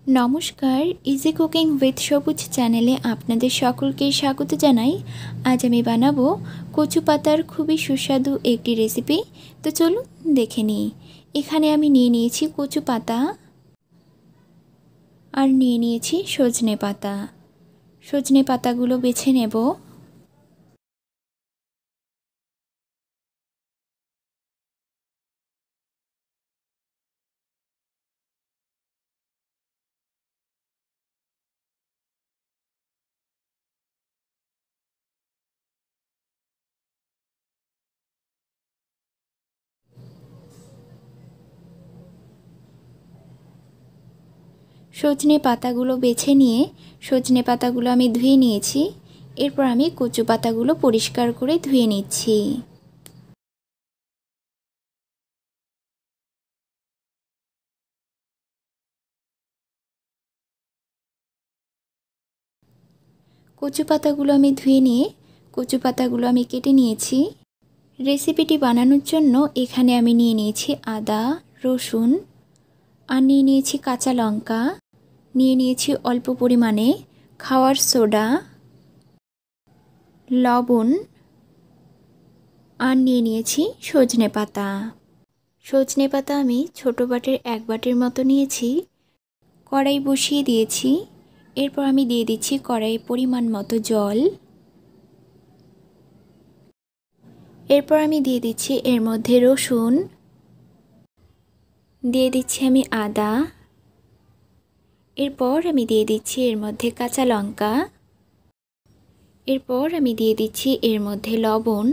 नमस्कार easy cooking with सबुज चैनेले आपनादेर सकलके स्वागत जानाई। आज आमी बानाबो कचु पातार खूबई सुस्वादु एकटी रेसिपि। तो चलुन देखे निई। एखाने आमी निये नियेछि कचु पाता आर निये नियेछि सजने पाता। सजने पातागुलो बेছে नेब। सजने पातागुलो बेছে निये सजने पातागुलो आमी धुए नियेछि। एरपर आमी कचु पातागुलो परिष्कार करे धुए निচ্ছি। कचु पातागुलो आमी धुए निये कचु पातागुलो आमी केटे निয়েছি। रेसिपिटी बानानोर जन्य एखाने आमी निये निয়েছি आदा रसुन আর নিয়ে নিয়েছি কাঁচা লঙ্কা, নিয়ে নিয়েছি অল্প পরিমাণে খাওয়ার সোডা, লবণ আর নিয়ে নিয়েছি সজনে পাতা। সজনে পাতা আমি ছোট বাটির এক বাটির মতো নিয়েছি। কড়াই বসিয়ে দিয়েছি। এরপর আমি দিয়ে দিচ্ছি কড়াইয়ে পরিমাণ মতো জল। এরপর আমি দিয়ে দিচ্ছি এর মধ্যে রসুন, দিয়ে দিচ্ছি আমি আদা, এরপর আমি দিয়ে দিচ্ছি এর মধ্যে কাঁচা লঙ্কা, এরপর আমি দিয়ে দিচ্ছি এর মধ্যে লবণ,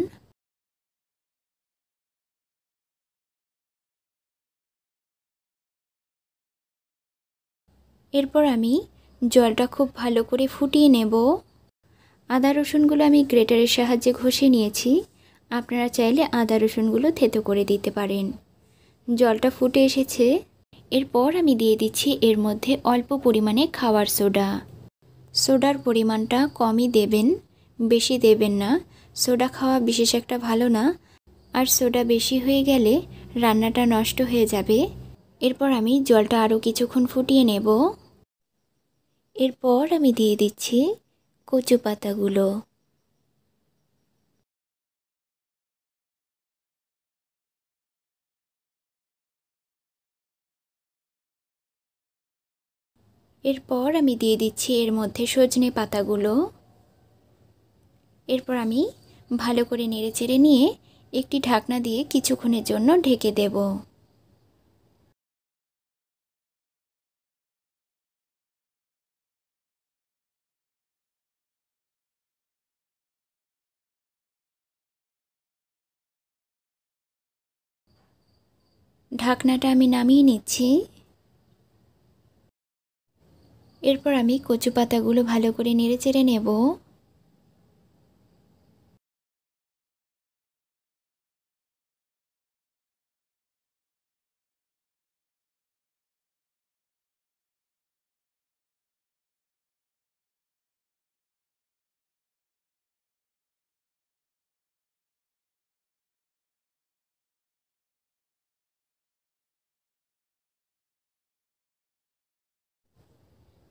এরপর আমি জলটা খুব ভালো করে ফুটিয়ে নেব। আদা রসুনগুলো আমি গ্রেটারের সাহায্যে ঘষে নিয়েছি। আপনারা চাইলে আদা রসুনগুলো থেতো করে দিতে পারেন। জলটা ফুটে এসেছে। এরপর আমি দিয়ে দিচ্ছি এর মধ্যে অল্প পরিমাণে খাওয়ার সোডা। সোডার পরিমাণটা কমই দেবেন, বেশি দেবেন না। সোডা খাওয়া বিশেষ একটা ভালো না, আর সোডা বেশি হয়ে গেলে রান্নাটা নষ্ট হয়ে যাবে। এরপর আমি জলটা আরও কিছুক্ষণ ফুটিয়ে নেব। এরপর আমি দিয়ে দিচ্ছি কচু পাতাগুলো। এরপর আমি দিয়ে দিচ্ছি এর মধ্যে সজনে পাতাগুলো। এরপর আমি ভালো করে নেড়েচেড়ে নিয়ে একটি ঢাকনা দিয়ে কিছুক্ষণের জন্য ঢেকে দেব। ঢাকনাটা আমি নামিয়ে নিচ্ছি। এরপর আমি কচু পাতাগুলো ভালো করে নেড়েচেড়ে নেব।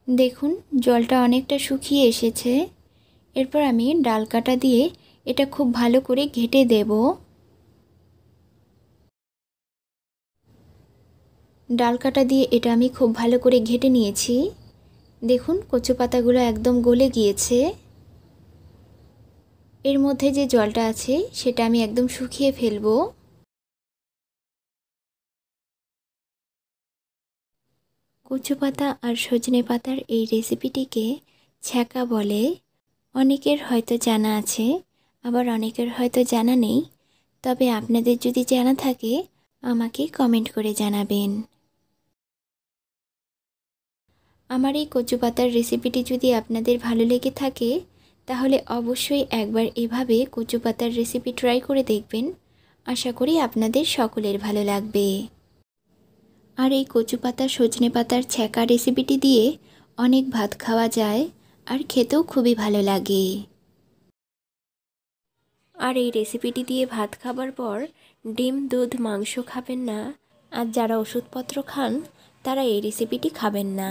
দেখুন জলটা অনেকটা শুকিয়ে এসেছে। এরপর আমি ডাল কাটা দিয়ে এটা খুব ভালো করে ঘেঁটে দেব। ডাল কাটা দিয়ে এটা আমি খুব ভালো করে ঘেঁটে নিয়েছি। দেখুন কচু পাতাগুলো একদম গলে গিয়েছে। এর মধ্যে যে জলটা আছে সেটা আমি একদম শুকিয়ে ফেলবো। কচু পাতা আর সজনে পাতার এই রেসিপিটিকে ছ্যাঁকা বলে। অনেকের হয়তো জানা আছে, আবার অনেকের হয়তো জানা নেই। তবে আপনাদের যদি জানা থাকে আমাকে কমেন্ট করে জানাবেন। আমার এই কচু পাতার রেসিপিটি যদি আপনাদের ভালো লেগে থাকে তাহলে অবশ্যই একবার এভাবে কচু পাতার রেসিপি ট্রাই করে দেখবেন। আশা করি আপনাদের সকলের ভালো লাগবে। আর এই কচু পাতা সজনে পাতার ছ্যাঁকা রেসিপিটি দিয়ে অনেক ভাত খাওয়া যায় আর খেতেও খুবই ভালো লাগে। আর এই রেসিপিটি দিয়ে ভাত খাবার পর ডিম দুধ মাংস খাবেন না। আর যারা ওষুধপত্র খান তারা এই রেসিপিটি খাবেন না।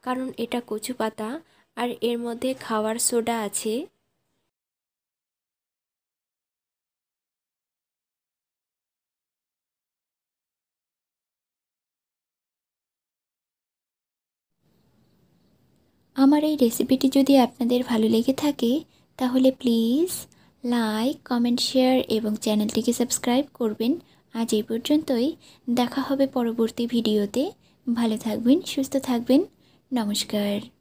কারণ এটা কচু পাতা আর এর মধ্যে খাওয়ার সোডা আছে। আমার এই রেসিপিটি যদি আপনাদের ভালো লেগে থাকে তাহলে প্লিজ লাইক, কমেন্ট, শেয়ার এবং চ্যানেলটিকে সাবস্ক্রাইব করবেন। আজ এই পর্যন্তই, দেখা হবে পরবর্তী ভিডিওতে। ভালো থাকবেন, সুস্থ থাকবেন। নমস্কার।